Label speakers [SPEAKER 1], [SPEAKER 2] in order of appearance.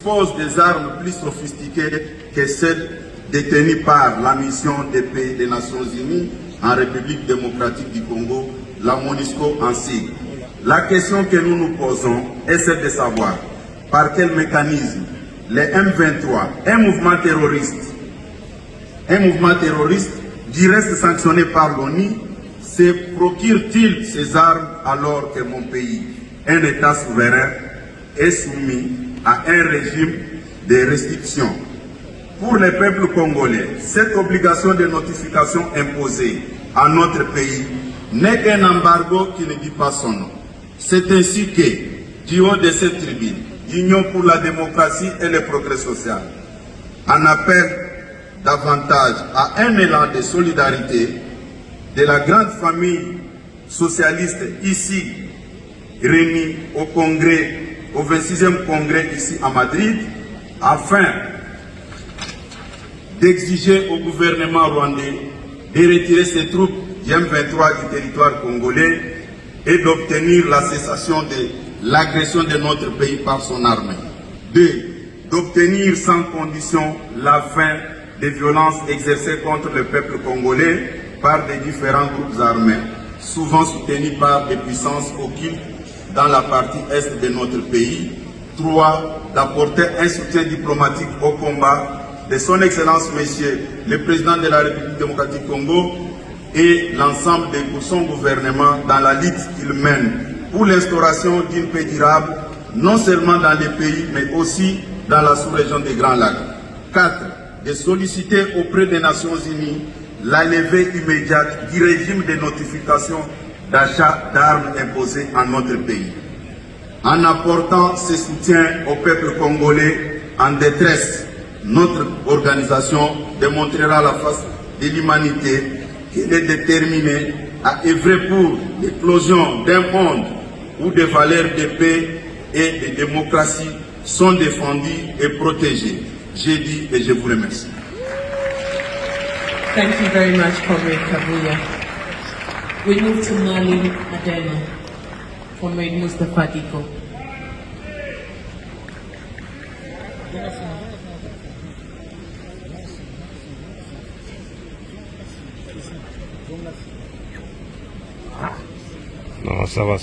[SPEAKER 1] dispose des armes plus sophistiquées que celles détenues par la mission de paix des Nations Unies en République démocratique du Congo, la MONUSCO en sigle. La question que nous nous posons est celle de savoir par quel mécanisme les M23, un mouvement terroriste du reste sanctionné par l'ONU, se procure-t-il ces armes alors que mon pays, un État souverain, est soumis à un régime de restriction? Pour les peuples congolais, cette obligation de notification imposée à notre pays n'est qu'un embargo qui ne dit pas son nom. C'est ainsi que, du haut de cette tribune, l'Union pour la démocratie et le progrès social en appelle davantage à un élan de solidarité de la grande famille socialiste ici réunie au Congrès, au 26e Congrès ici à Madrid, afin d'exiger au gouvernement rwandais de retirer ses troupes du M23 du territoire congolais et d'obtenir la cessation de l'agression de notre pays par son armée. 2. D'obtenir sans condition la fin des violences exercées contre le peuple congolais par des différents groupes armés, souvent soutenus par des puissances occultes dans la partie est de notre pays. 3. D'apporter un soutien diplomatique au combat de son Excellence Monsieur le Président de la République démocratique du Congo et l'ensemble de son gouvernement dans la lutte qu'il mène pour l'instauration d'une paix durable, non seulement dans les pays, mais aussi dans la sous-région des Grands Lacs. 4. De solliciter auprès des Nations Unies la levée immédiate du régime de notification d'achat d'armes imposées à notre pays. En apportant ce soutien au peuple congolais en détresse, notre organisation démontrera la face de l'humanité qu'elle est déterminée à œuvrer pour l'éclosion d'un monde où des valeurs de paix et de démocratie sont défendues et protégées. J'ai dit et je vous remercie.
[SPEAKER 2] Thank you very much, Comrade Kabuya. We move to Marlene Adema, Comrade Mustafa Diko.
[SPEAKER 3] Non, ça va.